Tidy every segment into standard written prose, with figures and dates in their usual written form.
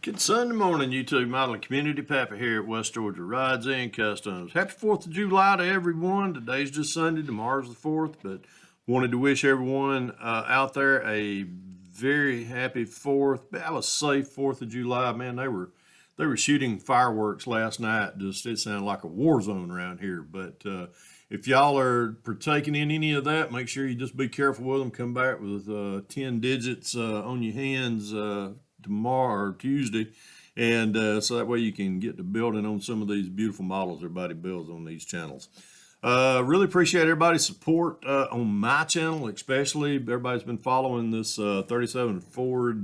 Good Sunday morning, YouTube modeling community. Papa here at West Georgia Rides and Customs. Happy 4th of July to everyone. Today's just Sunday, tomorrow's the 4th, but wanted to wish everyone out there a very happy 4th. Have a safe 4th of July. Man, they were shooting fireworks last night. Just it sounded like a war zone around here. But if y'all are partaking in any of that, make sure you just be careful with them. Come back with 10 digits on your hands tomorrow or Tuesday, and so that way you can get to building on some of these beautiful models everybody builds on these channels. Really appreciate everybody's support on my channel, especially everybody's been following this 37 Ford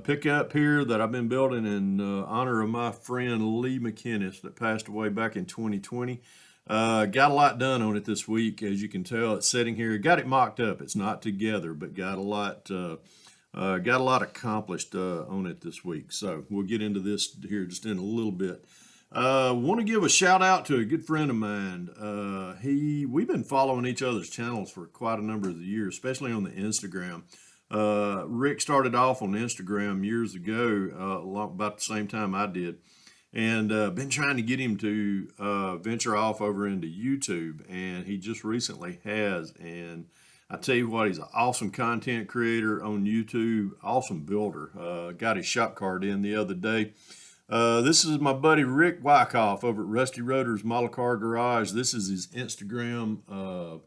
pickup here that I've been building in honor of my friend Lee McInnes that passed away back in 2020. Got a lot done on it this week, as you can tell. It's sitting here. Got it mocked up. It's not together, but got a lot accomplished on it this week. So we'll get into this here just in a little bit. Want to give a shout out to a good friend of mine. We've been following each other's channels for quite a number of years, especially on the Instagram. Rick started off on Instagram years ago, about the same time I did, and been trying to get him to venture off over into YouTube, and he just recently has. And I tell you what, he's an awesome content creator on YouTube, awesome builder. Got his shop card in the other day. This is my buddy Rick Wyckoff over at Rusty Rotor's Model Car Garage. This is his Instagram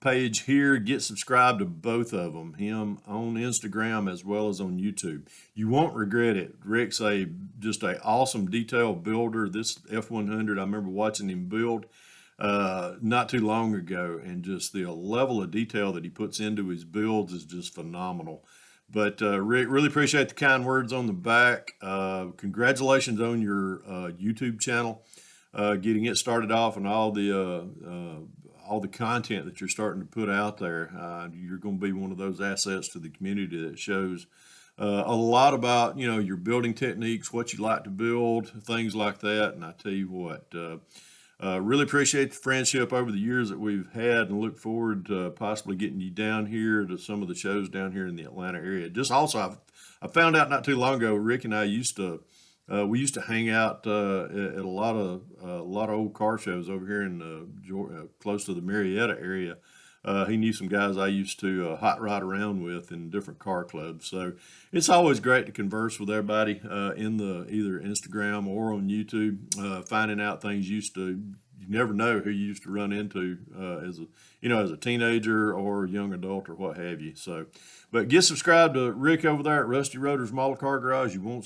page here. Get subscribed to both of them, him on Instagram as well as on YouTube. You won't regret it. Rick's just a awesome detail builder. This F100, I remember watching him build not too long ago, and just the level of detail that he puts into his builds is just phenomenal. But Rick, really appreciate the kind words on the back. Congratulations on your YouTube channel, getting it started off, and all the content that you're starting to put out there. You're going to be one of those assets to the community that shows a lot about your building techniques, what you like to build, things like that. And I tell you what. Really appreciate the friendship over the years that we've had, and look forward to possibly getting you down here to some of the shows down here in the Atlanta area. Just also, I found out not too long ago, Rick and I we used to hang out at a lot of old car shows over here in close to the Marietta area. He knew some guys I used to hot ride around with in different car clubs. So it's always great to converse with everybody in the either Instagram or on YouTube, finding out things you never know who you used to run into as a teenager or young adult or what have you. So, but get subscribed to Rick over there at Rusty Rotor's Model Car Garage. You will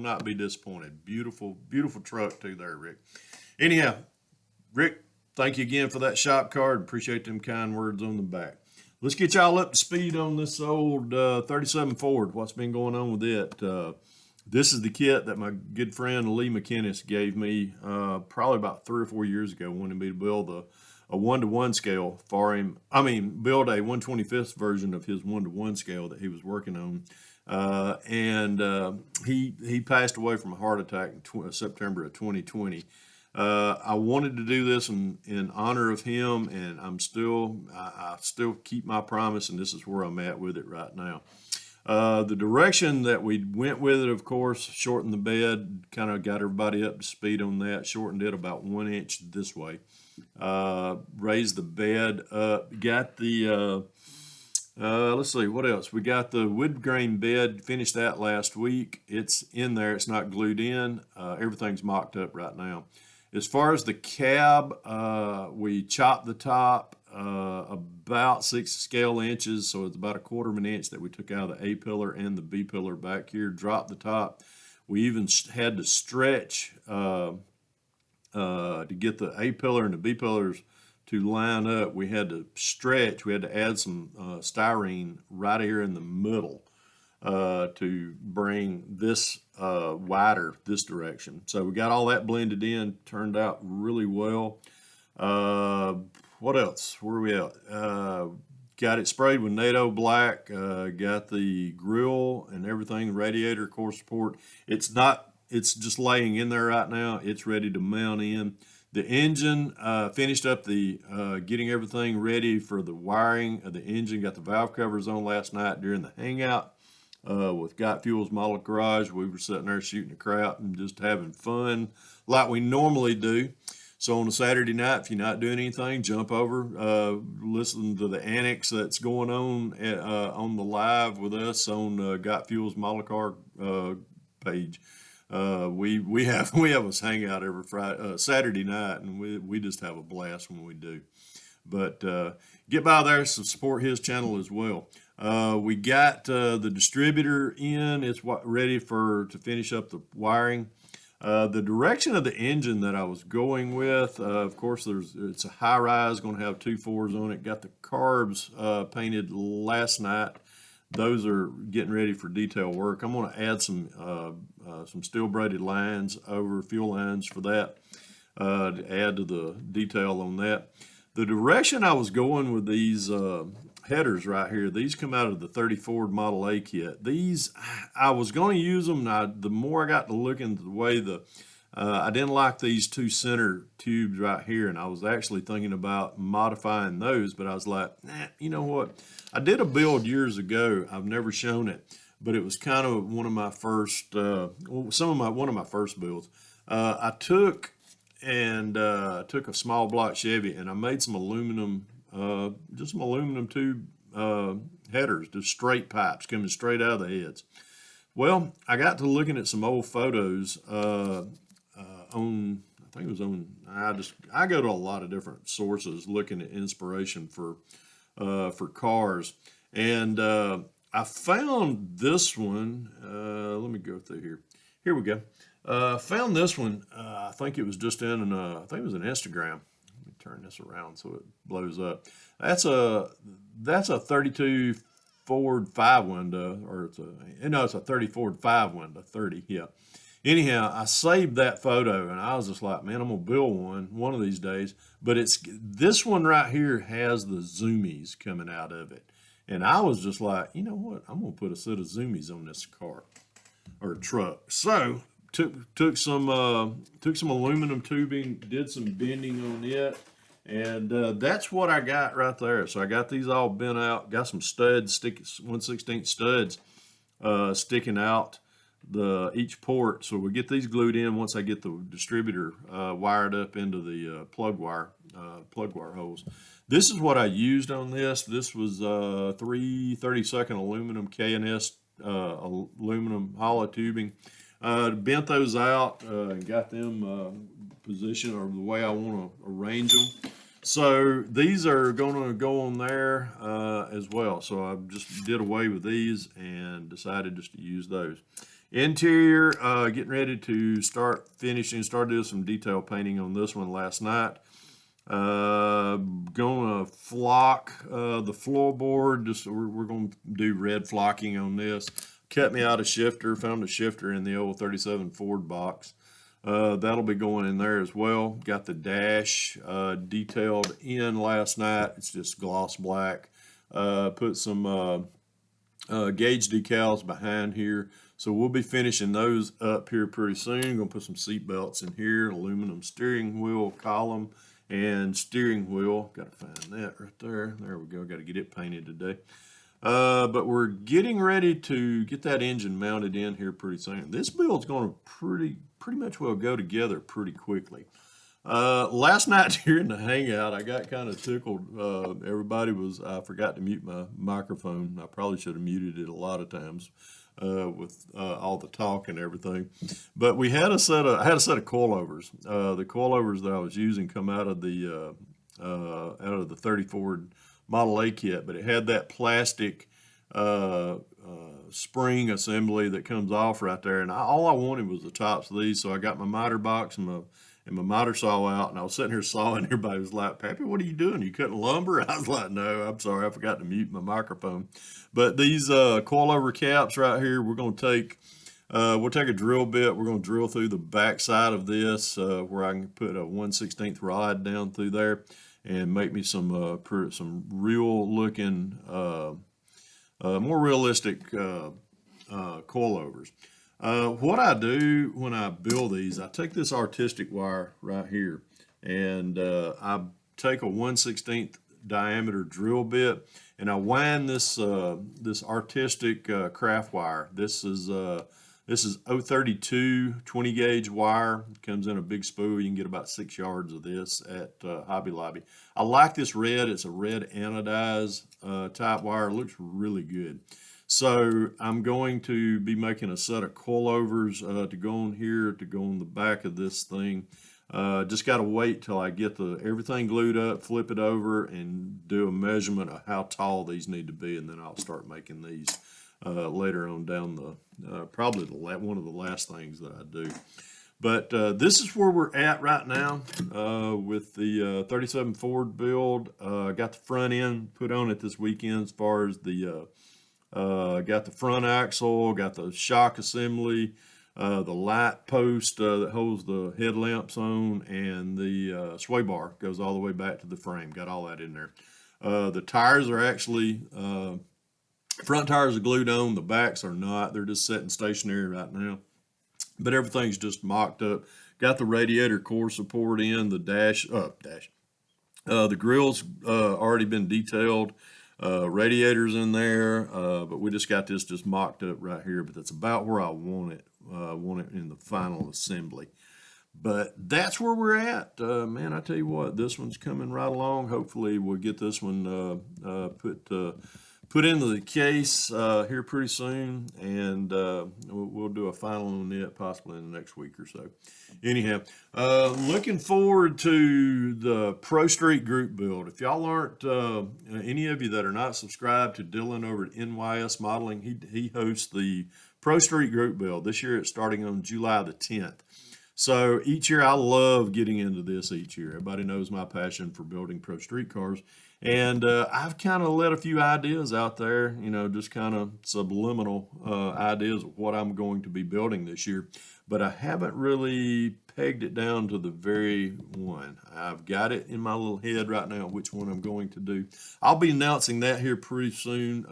not be disappointed. Beautiful, beautiful truck too there, Rick. Anyhow, Rick, thank you again for that shop card. Appreciate them kind words on the back. Let's get y'all up to speed on this old 37 Ford. What's been going on with it? This is the kit that my good friend Lee McInnes gave me probably about 3 or 4 years ago, wanting me to build a 1-to-1 scale for him. Build a 1/25th version of his 1-to-1 scale that he was working on. He passed away from a heart attack in September of 2020. I wanted to do this in honor of him, and I still keep my promise, and this is where I'm at with it right now. The direction that we went with it, of course, shortened the bed, kind of got everybody up to speed on that, shortened it about 1 inch this way, raised the bed up, got the, let's see, what else? We got the wood grain bed, finished that last week. It's in there, it's not glued in. Everything's mocked up right now. As far as the cab, we chopped the top about 6 scale inches, so it's about 1/4 of an inch that we took out of the A pillar and the B pillar back here, dropped the top. We even had to stretch to get the A pillar and the B pillars to line up. We had to stretch, we had to add some styrene right here in the middle to bring this wider this direction. So we got all that blended in, turned out really well. What else? Where are we at? Got it sprayed with NATO black, got the grill and everything, radiator, core support. It's just laying in there right now. It's ready to mount in. The engine, finished up the getting everything ready for the wiring of the engine. Got the valve covers on last night during the hangout with Got Fuel's Model Garage. We were sitting there shooting the crap and just having fun like we normally do. So on a Saturday night, if you're not doing anything, jump over, listen to the annex that's going on the live with us on Got Fuel's Model Car page. We have us hang out every Friday, Saturday night, and we just have a blast when we do. But get by there, so support his channel as well. We got the distributor in; it's ready to finish up the wiring. The direction of the engine that I was going with, of course, it's a high rise, going to have 2 4s on it. Got the carbs painted last night. Those are getting ready for detail work. I'm going to add some steel braided lines over fuel lines for that to add to the detail on that. The direction I was going with these headers right here, these come out of the 30 Ford Model A kit. These, I was going to use them. The more I got to look into the way I didn't like these 2 center tubes right here, and I was actually thinking about modifying those, but I was like, nah, you know what? I did a build years ago. I've never shown it, but it was kind of one of my first, one of my first builds. I took a small block Chevy and I made some aluminum, just some aluminum tube headers, just straight pipes coming straight out of the heads. Well, I got to looking at some old photos I think it was on. I go to a lot of different sources looking at inspiration for cars, and I found this one. Let me go through here. Here we go. Found this one. I think it was just I think it was an Instagram. Let me turn this around so it blows up. That's a 32 Ford 5 window, or it's a 30 Ford 5 window, 30, yeah. Anyhow, I saved that photo and I was just like, man, I'm gonna build one of these days. But this one right here has the zoomies coming out of it. And I was just like, you know what? I'm gonna put a set of zoomies on this car or truck. So took some aluminum tubing, did some bending on it, and that's what I got right there. So I got these all bent out, got some studs, 1/16 studs sticking out each port. So we'll get these glued in once I get the distributor wired up into the plug wire holes. This is what I used on this. This was 3 32nd aluminum K&S aluminum hollow tubing. Bent those out and got them positioned or the way I want to arrange them. So these are going to go on there as well. So I just did away with these and decided just to use those. Interior, getting ready to start doing some detail painting on this one last night. Gonna flock the floorboard. We're gonna do red flocking on this. Cut me out a shifter, found a shifter in the old 37 Ford box. That'll be going in there as well. Got the dash detailed in last night. It's just gloss black. Put some gauge decals behind here. So we'll be finishing those up here pretty soon. Gonna put some seat belts in here, aluminum steering wheel column and steering wheel. Got to find that right there. There we go. Got to get it painted today. But we're getting ready to get that engine mounted in here pretty soon. This build's going to pretty much well go together pretty quickly. Last night during the hangout, I got kind of tickled. I forgot to mute my microphone. I probably should have muted it a lot of times with all the talk and everything. But I had a set of coilovers. The coilovers that I was using come out of the 30 Ford Model A kit, but it had that plastic spring assembly that comes off right there, and all I wanted was the tops of these. So I got my miter box and my miter saw out, and I was sitting here sawing. Everybody was like, "Pappy, what are you doing? You cutting lumber?" I was like, "No, I'm sorry, I forgot to mute my microphone." But these coilover caps right here, we're going to take. We'll take a drill bit. We're going to drill through the back side of this where I can put a 1/16 rod down through there and make me some real looking, more realistic coilovers. What I do when I build these, I take this artistic wire right here and I take a 1/16 diameter drill bit, and I wind this artistic craft wire. This is 032 20 gauge wire. It comes in a big spool. You can get about 6 yards of this at Hobby Lobby. I like this red. It's a red anodized type wire. It looks really good. So I'm going to be making a set of coilovers to go on here, to go on the back of this thing. Just got to wait till I get everything glued up, flip it over, and do a measurement of how tall these need to be, and then I'll start making these later on down probably one of the last things that I do. But this is where we're at right now with the 37 Ford build. Got the front end put on it this weekend as far as got the front axle, got the shock assembly, the light post that holds the headlamps on, and the sway bar goes all the way back to the frame. Got all that in there. The tires are actually, front tires are glued on, the backs are not. They're just sitting stationary right now. But everything's just mocked up. Got the radiator core support in, the the grill's already been detailed. Radiators in there, but we just got this just mocked up right here. But that's about where I want it. Want it in the final assembly. But that's where we're at. Man, I tell you what, this one's coming right along. Hopefully, we'll get this one put into the case here pretty soon, and we'll do a final on it possibly in the next week or so. Anyhow, looking forward to the Pro Street group build. If y'all aren't, any of you that are not subscribed to Dylan over at NYS Modeling, he hosts the Pro Street group build. This year it's starting on July the 10th. So each year, I love getting into this each year. Everybody knows my passion for building pro street cars. And I've kind of let a few ideas out there, just kind of subliminal ideas of what I'm going to be building this year. But I haven't really pegged it down to the very one. I've got it in my little head right now, which one I'm going to do. I'll be announcing that here pretty soon.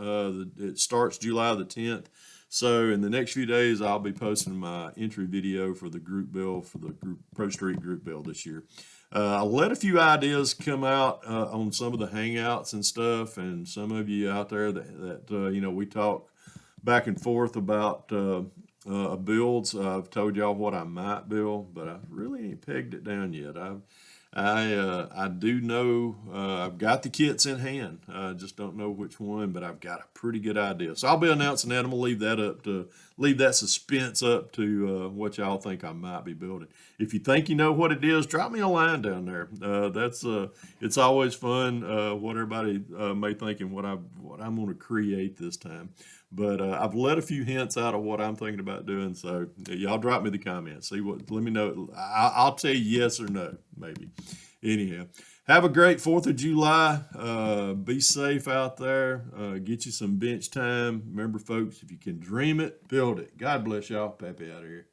It starts July the 10th. So in the next few days, I'll be posting my entry video for the group build, for the Pro Street group build this year. I'll let a few ideas come out on some of the hangouts and stuff, and some of you out there that we talk back and forth about builds. I've told y'all what I might build, but I really ain't pegged it down yet. I do know I've got the kits in hand. I just don't know which one, but I've got a pretty good idea. So I'll be announcing that. I'm gonna leave that suspense up to what y'all think I might be building. If you think you know what it is, drop me a line down there. It's always fun what everybody may think and what I'm gonna create this time. But I've let a few hints out of what I'm thinking about doing. So y'all drop me the comments. Let me know. I'll tell you yes or no, maybe. Anyhow, have a great 4th of July. Be safe out there. Get you some bench time. Remember, folks, if you can dream it, build it. God bless y'all. Pappy out of here.